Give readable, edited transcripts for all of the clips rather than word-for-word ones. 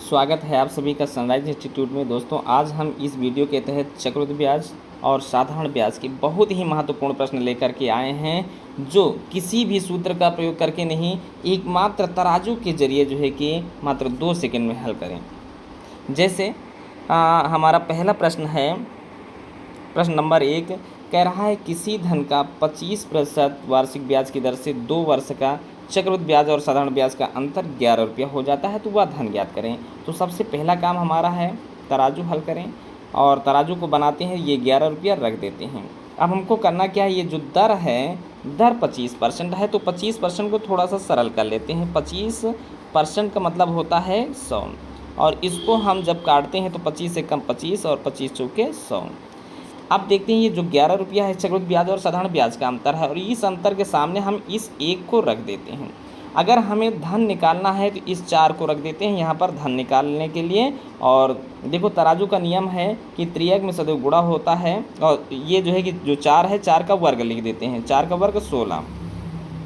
स्वागत है आप सभी का सनराइज इंस्टीट्यूट में। दोस्तों, आज हम इस वीडियो के तहत चक्रवृद्धि ब्याज और साधारण ब्याज के बहुत ही महत्वपूर्ण प्रश्न लेकर के आए हैं, जो किसी भी सूत्र का प्रयोग करके नहीं, एकमात्र तराजू के जरिए जो है कि मात्र 2 सेकंड में हल करें। जैसे हमारा पहला प्रश्न है, प्रश्न नंबर 1 कह रहा है किसी धन का 25% वार्षिक ब्याज की दर से 2 वर्ष का चक्रवृद्धि ब्याज और साधारण ब्याज का अंतर 11 रुपया हो जाता है, तो वह धन ज्ञात करें। तो सबसे पहला काम हमारा है तराजू हल करें, और तराजू को बनाते हैं, ये 11 रुपया रख देते हैं। अब हमको करना क्या है, ये जो दर है, दर 25% है, तो 25% को थोड़ा सा सरल कर लेते हैं। 25% का मतलब होता है 100, और इसको हम जब काटते हैं तो 25 से कम 25 और 25 चौके 100। अब देखते हैं ये जो 11 रुपया है चक्रवृद्धि ब्याज और साधारण ब्याज का अंतर है, और इस अंतर के सामने हम इस 1 को रख देते हैं। अगर हमें धन निकालना है तो इस 4 को रख देते हैं यहाँ पर धन निकालने के लिए। और देखो तराजू का नियम है कि त्रियक में सदैव गुणा होता है, और ये जो है कि जो 4 है 4 का वर्ग लिख देते हैं, 4 का वर्ग 16,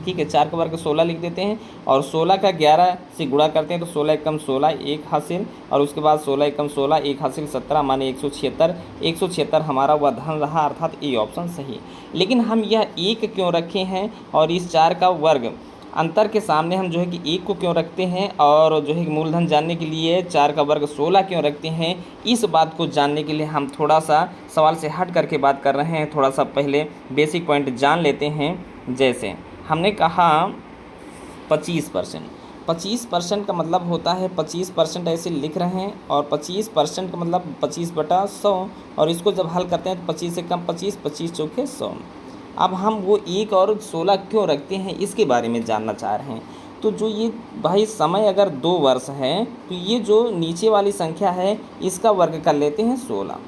ठीक है, 4 का वर्ग 16 लिख देते हैं, और 16 का 11 से गुणा करते हैं तो 16 एकम 16 1 हासिल, और उसके बाद 16 एकम 16 1 हासिल 17 माने 176। 176 हमारा वह धन रहा, अर्थात ए ऑप्शन सही। लेकिन हम यह 1 क्यों रखे हैं और इस 4 का वर्ग अंतर के सामने हम जो है कि 1 को क्यों रखते हैं, और जो है कि मूलधन जानने के लिए 4 का वर्ग 16 क्यों रखते हैं, इस बात को जानने के लिए हम थोड़ा सा सवाल से हट करके बात कर रहे हैं। थोड़ा सा पहले बेसिक पॉइंट जान लेते हैं। जैसे हमने कहा 25%, 25% का मतलब होता है 25% ऐसे लिख रहे हैं, और 25% का मतलब 25/100, और इसको जब हल करते हैं तो 25 से कम 25, 25 चौके 100। अब हम वो 1 और 16 क्यों रखते हैं इसके बारे में जानना चाह रहे हैं। तो जो ये भाई समय अगर 2 वर्ष है, तो ये जो नीचे वाली संख्या है इसका वर्ग कर लेते हैं 16।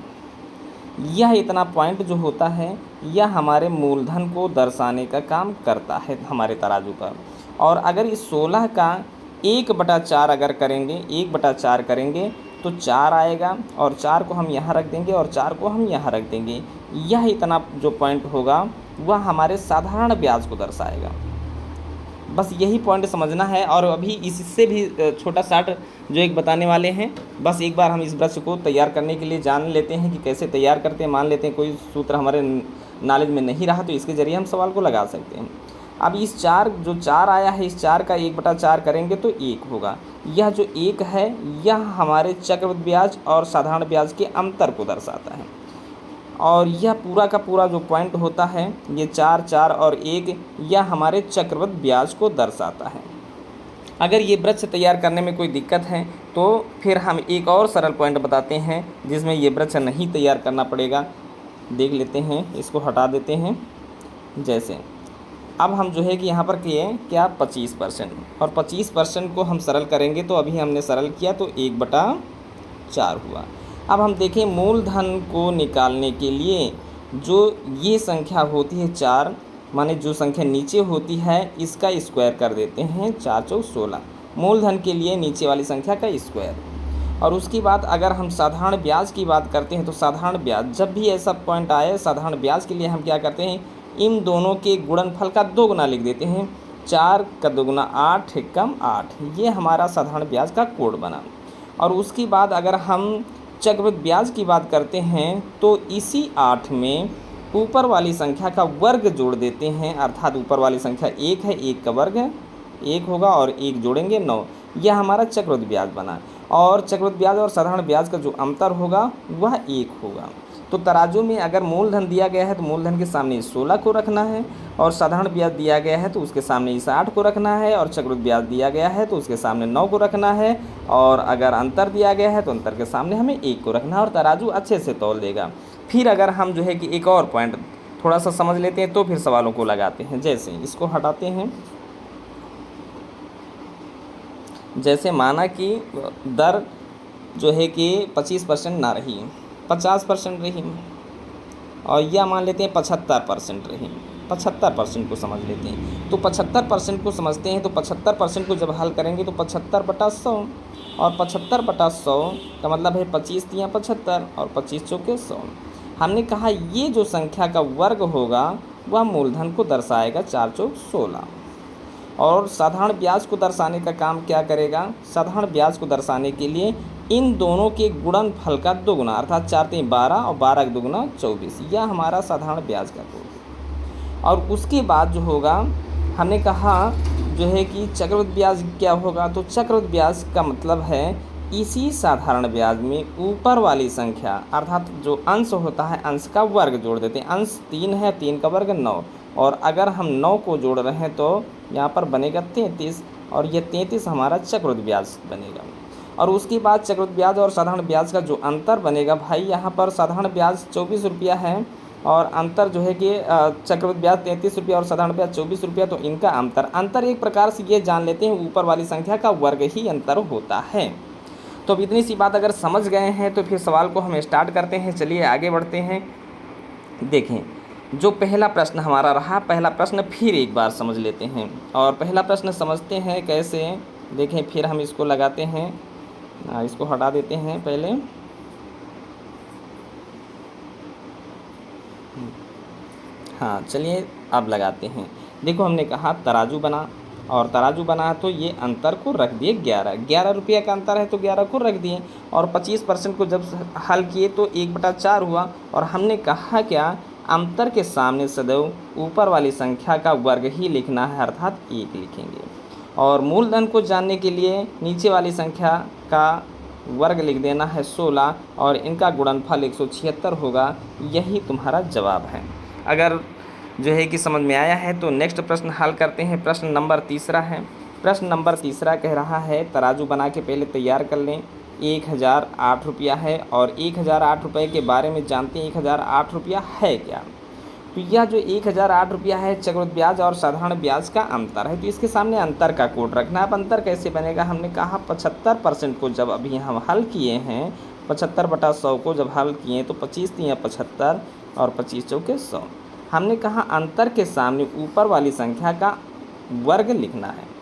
यह इतना पॉइंट जो होता है यह हमारे मूलधन को दर्शाने का काम करता है हमारे तराजू का। और अगर इस 16 का 1/4 अगर करेंगे, 1/4 करेंगे तो 4 आएगा, और 4 को हम यहाँ रख देंगे और 4 को हम यहाँ रख देंगे। यह इतना जो पॉइंट होगा वह हमारे साधारण ब्याज को दर्शाएगा। बस यही पॉइंट समझना है। और अभी इससे भी छोटा शार्ट जो एक बताने वाले हैं, बस एक बार हम इस वृक्ष को तैयार करने के लिए जान लेते हैं कि कैसे तैयार करते हैं। मान लेते हैं कोई सूत्र हमारे नॉलेज में नहीं रहा, तो इसके ज़रिए हम सवाल को लगा सकते हैं। अब इस 4 जो 4 आया है, इस 4 का 1/4 करेंगे तो 1 होगा। यह जो 1 है यह हमारे चक्रवृद्धि ब्याज और साधारण ब्याज के अंतर को दर्शाता है। और यह पूरा का पूरा जो पॉइंट होता है, ये 4, 4 और 1, यह हमारे चक्रवृद्धि ब्याज को दर्शाता है। अगर ये वृक्ष तैयार करने में कोई दिक्कत है तो फिर हम एक और सरल पॉइंट बताते हैं जिसमें ये वृक्ष नहीं तैयार करना पड़ेगा। देख लेते हैं, इसको हटा देते हैं। जैसे अब हम जो है कि यहाँ पर किए क्या 25%, और 25% को हम सरल करेंगे तो अभी हमने सरल किया तो 1/4 हुआ। अब हम देखें मूलधन को निकालने के लिए जो ये संख्या होती है 4, माने जो संख्या नीचे होती है इसका स्क्वायर कर देते हैं, 4 चौक 16, मूलधन के लिए नीचे वाली संख्या का स्क्वायर। और उसके बाद अगर हम साधारण ब्याज की बात करते हैं तो साधारण ब्याज, जब भी ऐसा पॉइंट आए साधारण ब्याज के लिए हम क्या करते हैं, इन दोनों के गुणनफल का 2 गुना लिख देते हैं। 4 का 2 गुना 8 एकम 8, ये हमारा साधारण ब्याज का कोड बना। और उसके बाद अगर हम चक्रवृद्धि ब्याज की बात करते हैं तो इसी 8 में ऊपर वाली संख्या का वर्ग जोड़ देते हैं, अर्थात ऊपर वाली संख्या 1 है, 1 का वर्ग 1 होगा और 1 जोड़ेंगे 9। यह हमारा चक्रवृद्धि ब्याज बना। और चक्रवृद्धि ब्याज और साधारण ब्याज का जो अंतर होगा वह 1 होगा। तो तराजू में अगर मूलधन दिया गया है तो मूलधन के सामने इस 16 को रखना है, और साधारण ब्याज दिया गया है तो उसके सामने इस 8 को रखना है, और चक्रवृद्धि ब्याज दिया गया है तो उसके सामने 9 को रखना है, और अगर अंतर दिया गया है तो अंतर के सामने हमें 1 को रखना है, और तराजू अच्छे से तौल देगा। फिर अगर हम जो है कि एक और पॉइंट थोड़ा सा समझ लेते हैं तो फिर सवालों को लगाते हैं। जैसे इसको हटाते हैं। जैसे माना कि दर जो है कि 25% ना रही, 50% रही, और यह मान लेते हैं 75% रही। 75% को समझ लेते हैं, तो 75% को समझते हैं तो 75% को जब हल करेंगे तो 75/100, और 75/100 का मतलब है 25 तियाँ 75 और 25 चौके 100। हमने कहा ये जो संख्या का वर्ग होगा वह मूलधन को दर्शाएगा, 4 चौक 16। और साधारण ब्याज को दर्शाने का काम क्या करेगा? साधारण ब्याज को दर्शाने के लिए इन दोनों के गुणनफल का दोगुना, अर्थात 4 3 12 और 12 का दोगुना 24, यह हमारा साधारण ब्याज का कोड। और उसके बाद जो होगा, हमने कहा जो है कि चक्रवृद्धि ब्याज क्या होगा? तो चक्रवृद्धि ब्याज का मतलब है इसी साधारण ब्याज में ऊपर वाली संख्या, अर्थात जो अंश होता है अंश का वर्ग जोड़ देते हैं। अंश 3 है, 3 का वर्ग 9, और अगर हम 9 को जोड़ रहे हैं तो यहाँ पर बनेगा 33, और ये 33 हमारा चक्रवृद्धि ब्याज बनेगा। और उसके बाद चक्रवृद्धि ब्याज और साधारण ब्याज का जो अंतर बनेगा भाई, यहाँ पर साधारण ब्याज 24 रुपया है और अंतर जो है कि चक्रवृद्धि ब्याज 33 रुपया और साधारण ब्याज 24 रुपया, तो इनका अंतर एक प्रकार से ये जान लेते हैं ऊपर वाली संख्या का वर्ग ही अंतर होता है। तो अब इतनी सी बात अगर समझ गए हैं तो फिर सवाल को हम स्टार्ट करते हैं। चलिए आगे बढ़ते हैं। देखें, जो पहला प्रश्न हमारा रहा, पहला प्रश्न फिर एक बार समझ लेते हैं। और पहला प्रश्न समझते हैं कैसे, देखें, फिर हम इसको लगाते हैं, इसको हटा देते हैं पहले। हाँ, चलिए अब लगाते हैं। देखो, हमने कहा तराजू बना, और तराजू बना तो ये अंतर को रख दिए 11 रुपये का अंतर है तो 11 को रख दिए, और 25% को जब हल किए तो 1/4 हुआ। और हमने कहा क्या, अंतर के सामने सदैव ऊपर वाली संख्या का वर्ग ही लिखना है, अर्थात 1 लिखेंगे। और मूलधन को जानने के लिए नीचे वाली संख्या का वर्ग लिख देना है 16, और इनका गुणनफल 176 होगा। यही तुम्हारा जवाब है। अगर जो है कि समझ में आया है तो नेक्स्ट प्रश्न हल करते हैं। प्रश्न नंबर 3 है। प्रश्न नंबर 3 कह रहा है, तराजू बना के पहले तैयार कर लें। 1008 रुपया है, और 1008 रुपये के बारे में जानते हैं 1008 रुपया है क्या। तो यह जो 1008 रुपया है चक्रवृद्धि ब्याज और साधारण ब्याज का अंतर है, तो इसके सामने अंतर का कोड रखना है। अब अंतर कैसे बनेगा, हमने कहा 75% को जब अभी हम हल किए हैं, 75/100 को जब हल किए तो 25 × 75 और 25 × 4 100। हमने कहा अंतर के सामने ऊपर वाली संख्या का वर्ग लिखना है।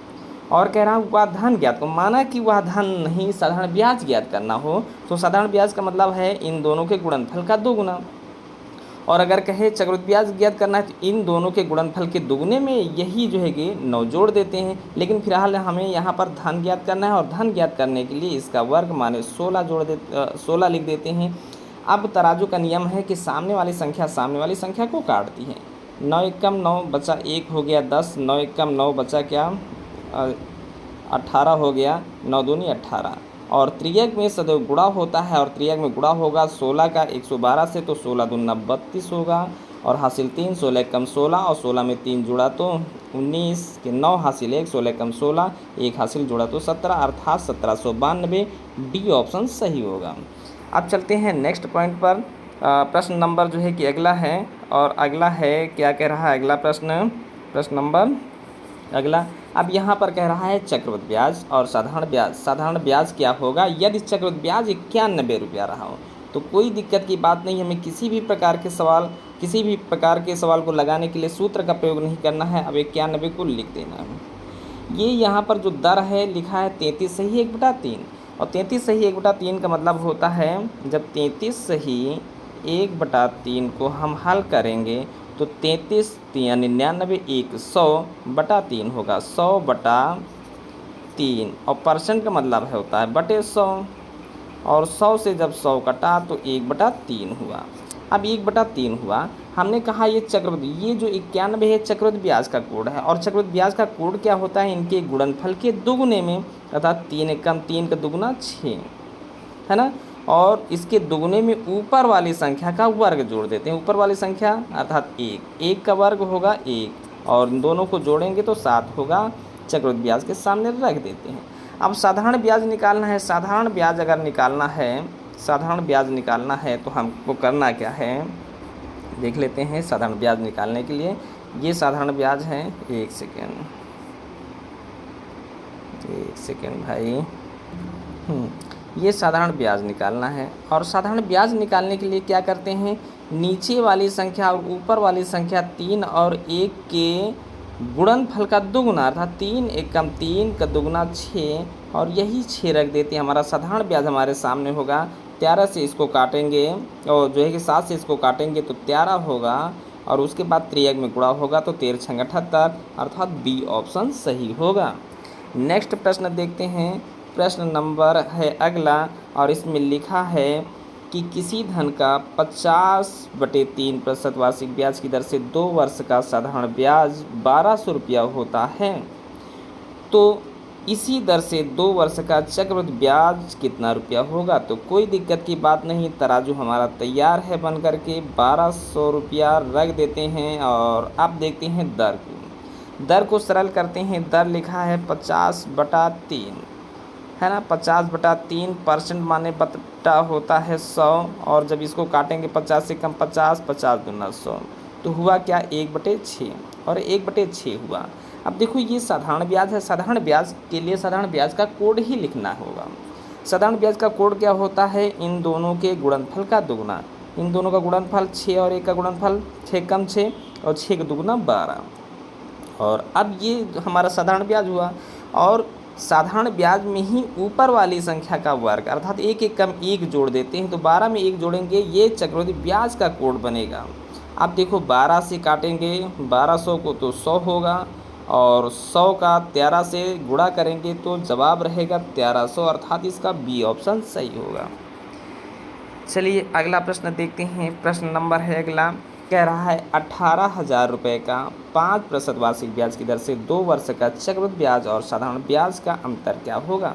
और कह रहा हूँ वह धन ज्ञात को, माना कि वह धन नहीं साधारण ब्याज ज्ञात करना हो, तो साधारण ब्याज का मतलब है इन दोनों के गुणनफल का दोगुना। और अगर कहे चक्रवृद्धि ब्याज ज्ञात करना है तो इन दोनों के गुणनफल के दुगुने में यही जो है कि 9 जोड़ देते हैं। लेकिन फिलहाल हमें यहाँ पर धन ज्ञात करना है, और धन ज्ञात करने के लिए इसका वर्ग माने 16 लिख देते हैं। अब तराजू का नियम है कि सामने वाली संख्या को काटती है। 9 एकम 9 बचा 1 हो गया 10, 9 एकम 9 बचा क्या 18 हो गया, 9 दूनी 18। और त्रियक में सदैव गुणा होता है, और त्रियक में गुणा होगा 16 का 112 से, तो 16 दूना 32 होगा। और हासिल 3, 16 एकम 16, और 16 में 3 जुड़ा तो 19 के 9 हासिल 1, 16 एकम 16, 1 हासिल जुड़ा तो 17, अर्थात 1792। डी ऑप्शन सही होगा। अब चलते हैं नेक्स्ट पॉइंट पर। प्रश्न नंबर जो है कि अगला है, और अगला है क्या कह रहा है अगला प्रश्न नंबर अगला। अब यहाँ पर कह रहा है चक्रवृद्धि ब्याज और साधारण ब्याज। साधारण ब्याज क्या होगा यदि चक्रवृद्धि ब्याज 91 रुपया रहा हो, तो कोई दिक्कत की बात नहीं। हमें किसी भी प्रकार के सवाल को लगाने के लिए सूत्र का प्रयोग नहीं करना है। अब 91 को लिख देना है। ये यहाँ पर जो दर है लिखा है 33 सही 1/3, और 33 सही 1/3 का मतलब होता है जब 33 सही 1/3 को हम हल करेंगे तो 33 यानी 99 1 100/3 होगा, 100/3। और परसेंट का मतलब होता है बटे 100, और 100 से जब 100 कटा तो 1/3 हुआ। अब 1/3 हुआ, हमने कहा ये चक्रवृद्धि, ये जो 91 है चक्रवृद्धि ब्याज का कोड है। और चक्रवृद्धि ब्याज का कोड क्या होता है, इनके गुणनफल के दुगुने में, अर्थात 3 एकम 3 का दुगुना 6 है ना, और इसके दुगुने में ऊपर वाली संख्या का वर्ग जोड़ देते हैं। ऊपर वाली संख्या अर्थात 1 का वर्ग होगा 1, और इन दोनों को जोड़ेंगे तो 7 होगा। चक्रवृद्धि ब्याज के सामने रख देते हैं। अब साधारण ब्याज निकालना है। साधारण ब्याज निकालना है तो हमको करना क्या है, देख लेते हैं। साधारण ब्याज निकालने के लिए ये साधारण ब्याज है, एक सेकेंड भाई, ये साधारण ब्याज निकालना है। और साधारण ब्याज निकालने के लिए क्या करते हैं, नीचे वाली संख्या और ऊपर वाली संख्या 3 और 1 के गुणनफल का दुगुना, अर्थात 3 एकम 3 का दुगुना 6, और यही 6 रख देते हैं। हमारा साधारण ब्याज हमारे सामने होगा। 13 से इसको काटेंगे, और जो है कि 7 से इसको काटेंगे तो 13 होगा, और उसके बाद त्रियक में गुणा होगा तो 13 छंग 78, अर्थात बी ऑप्शन सही होगा। नेक्स्ट प्रश्न देखते हैं। प्रश्न नंबर है अगला, और इसमें लिखा है कि किसी धन का 50/3% वार्षिक ब्याज की दर से 2 वर्ष का साधारण ब्याज 1200 रुपया होता है, तो इसी दर से 2 वर्ष का चक्रवृद्धि ब्याज कितना रुपया होगा। तो कोई दिक्कत की बात नहीं, तराजू हमारा तैयार है बन करके। 1200 रुपया रख देते हैं और अब देखते हैं दर को। दर को सरल करते हैं। दर लिखा है 50/3, है ना। 50/3% माने बटा होता है 100, और जब इसको काटेंगे 50 से कम 50, 50 दूना 100, तो हुआ क्या 1/6, और 1/6 हुआ। अब देखो ये साधारण ब्याज है। साधारण ब्याज के लिए साधारण ब्याज का कोड ही लिखना होगा। साधारण ब्याज का कोड क्या होता है, इन दोनों के गुणनफल का दुगुना। इन दोनों का गुणनफल 6 और 1 का गुणनफल 6 कम 6 और 6 का दुगुना 12। और अब ये हमारा साधारण ब्याज हुआ, और साधारण ब्याज में ही ऊपर वाली संख्या का वर्ग, अर्थात 1 1 कम 1 जोड़ देते हैं, तो 12 में 1 जोड़ेंगे, ये चक्रवृद्धि ब्याज का कोड बनेगा। अब देखो 12 से काटेंगे 1200 को तो 100 होगा, और 100 का 13 से गुणा करेंगे तो जवाब रहेगा 1300, अर्थात इसका बी ऑप्शन सही होगा। चलिए अगला प्रश्न देखते हैं। प्रश्न नंबर है अगला, कह रहा है 18,000 रुपये का 5% वार्षिक ब्याज की दर से 2 वर्ष का चक्रवृद्धि ब्याज और साधारण ब्याज का अंतर क्या होगा।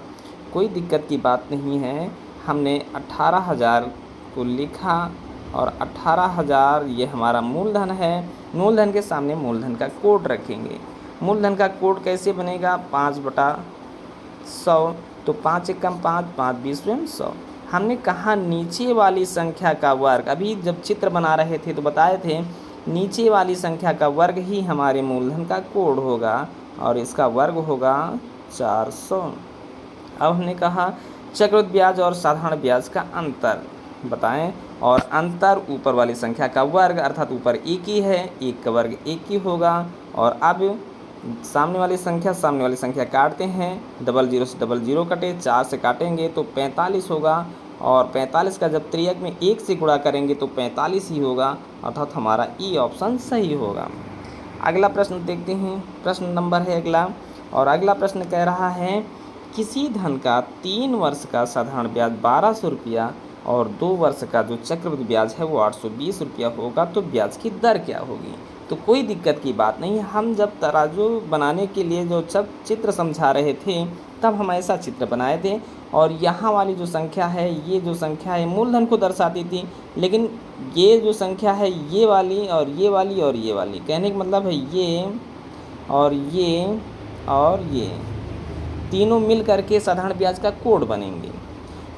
कोई दिक्कत की बात नहीं है। हमने 18,000 को लिखा, और 18,000 ये हमारा मूलधन है। मूलधन के सामने मूलधन का कोड रखेंगे। मूलधन का कोड कैसे बनेगा, 5/100, तो 5 1 कम 5, 5 20 100। हमने कहा नीचे वाली संख्या का वर्ग, अभी जब चित्र बना रहे थे तो बताए थे नीचे वाली संख्या का वर्ग ही हमारे मूलधन का कोड होगा, और इसका वर्ग होगा 400। अब हमने कहा चक्रवृद्धि ब्याज और साधारण ब्याज का अंतर बताएं, और अंतर ऊपर वाली संख्या का वर्ग, अर्थात ऊपर 1 ही है, 1 का वर्ग 1 ही होगा। और अब सामने वाली संख्या काटते हैं, 00 से 00 कटे, 4 से काटेंगे तो 45 होगा, और 45 का जब त्रियक में 1 से गुणा करेंगे तो 45 ही होगा, अर्थात हमारा ई ऑप्शन सही होगा। अगला प्रश्न देखते हैं। प्रश्न नंबर है अगला, और अगला प्रश्न कह रहा है किसी धन का 3 वर्ष का साधारण ब्याज 1200 रुपया और 2 वर्ष का जो चक्रवृद्धि ब्याज है वो 820 रुपया होगा, तो ब्याज की दर क्या होगी। तो कोई दिक्कत की बात नहीं। हम जब तराजू बनाने के लिए जो सब चित्र समझा रहे थे तब हम ऐसा चित्र बनाए थे, और यहाँ वाली जो संख्या है, ये जो संख्या है मूलधन को दर्शाती थी, लेकिन ये जो संख्या है ये वाली और ये वाली और ये वाली, कहने का मतलब है ये और ये और ये तीनों मिल करके साधारण ब्याज का कोड बनेंगे।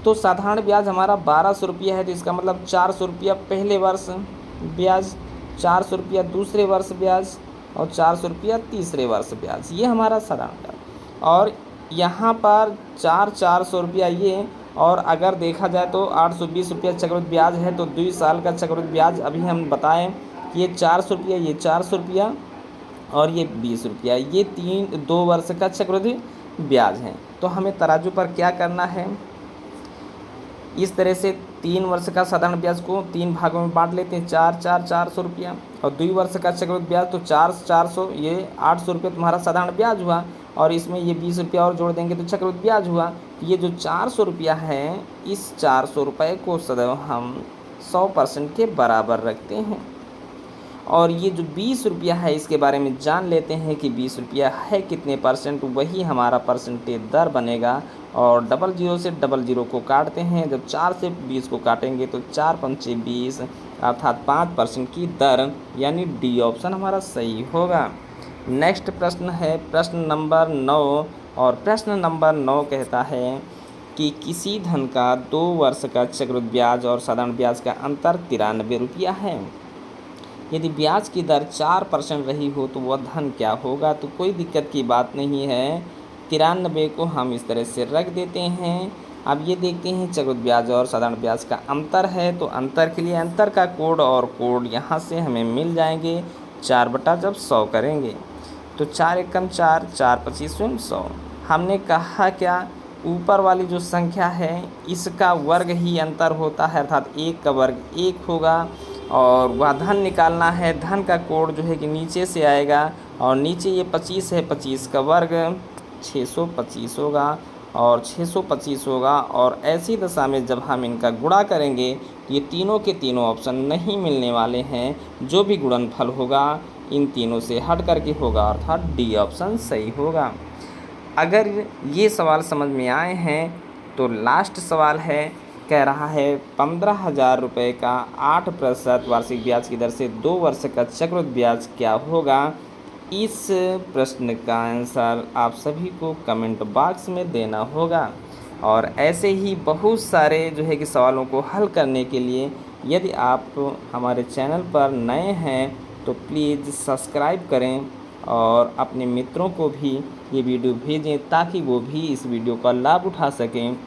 तो साधारण ब्याज हमारा 1200 रुपया है, तो इसका मतलब 400 रुपया पहले वर्ष ब्याज, 400 रुपया दूसरे वर्ष ब्याज, और 400 रुपया तीसरे वर्ष ब्याज, ये हमारा साधारण ब्याज। और यहाँ पर 400 रुपया ये, और अगर देखा जाए तो 820 रुपया चक्रवृद्धि ब्याज है, तो 2 साल का चक्रवृद्धि ब्याज अभी हम बताएं, ये 400 रुपया, ये 400 रुपया और ये 20 रुपया, ये 2 वर्ष का चक्रवृद्धि ब्याज है। तो हमें तराजू पर क्या करना है, इस तरह से 3 वर्ष का साधारण ब्याज को 3 भागों में बांट लेते हैं, 400 रुपया, और 2 वर्ष का चक्रवृद्धि ब्याज तो 400, ये 800 रुपये तुम्हारा साधारण ब्याज हुआ, और इसमें ये 20 रुपया और जोड़ देंगे तो चक्रवृद्धि ब्याज हुआ। ये जो 400 रुपया है, इस 400 रुपये को सदैव हम 100% के बराबर रखते हैं। और ये जो 20 रुपया है, इसके बारे में जान लेते हैं कि 20 रुपया है कितने परसेंट, वही हमारा परसेंटेज दर बनेगा। और 00 से 00 को काटते हैं, जब 4 से 20 को काटेंगे तो 4 पंचे 20, अर्थात 5% की दर, यानी डी ऑप्शन हमारा सही होगा। नेक्स्ट प्रश्न है प्रश्न नंबर 9, और प्रश्न नंबर 9 कहता है कि किसी धन का 2 वर्ष का चक्रवृद्धि ब्याज और साधारण ब्याज का अंतर 93 रुपया है। यदि ब्याज की दर 4% रही हो तो वह धन क्या होगा। तो कोई दिक्कत की बात नहीं है, 93 को हम इस तरह से रख देते हैं। अब ये देखते हैं चक्रवृद्धि ब्याज और साधारण ब्याज का अंतर है, तो अंतर के लिए अंतर का कोड और कोड यहाँ से हमें मिल जाएंगे। 4/100 करेंगे तो 4 1 कम 4, 4 25 100। हमने कहा क्या, ऊपर वाली जो संख्या है इसका वर्ग ही अंतर होता है, अर्थात 1 का वर्ग 1 होगा, और वह धन निकालना है। धन का कोड जो है कि नीचे से आएगा और नीचे ये 25 है, 25 का वर्ग 625 होगा और 625 होगा। और ऐसी दशा में जब हम इनका गुणा करेंगे तो ये तीनों के तीनों ऑप्शन नहीं मिलने वाले हैं। जो भी गुणनफल होगा इन तीनों से हट करके होगा, अर्थात डी ऑप्शन सही होगा। अगर ये सवाल समझ में आए हैं तो लास्ट सवाल है, कह रहा है 15,000 रुपये का 8% वार्षिक ब्याज की दर से 2 वर्ष का चक्रवृद्धि ब्याज क्या होगा। इस प्रश्न का आंसर आप सभी को कमेंट बॉक्स में देना होगा। और ऐसे ही बहुत सारे जो है कि सवालों को हल करने के लिए यदि आप हमारे चैनल पर नए हैं तो प्लीज़ सब्सक्राइब करें और अपने मित्रों को भी ये वीडियो भेजें ताकि वो भी इस वीडियो का लाभ उठा सकें।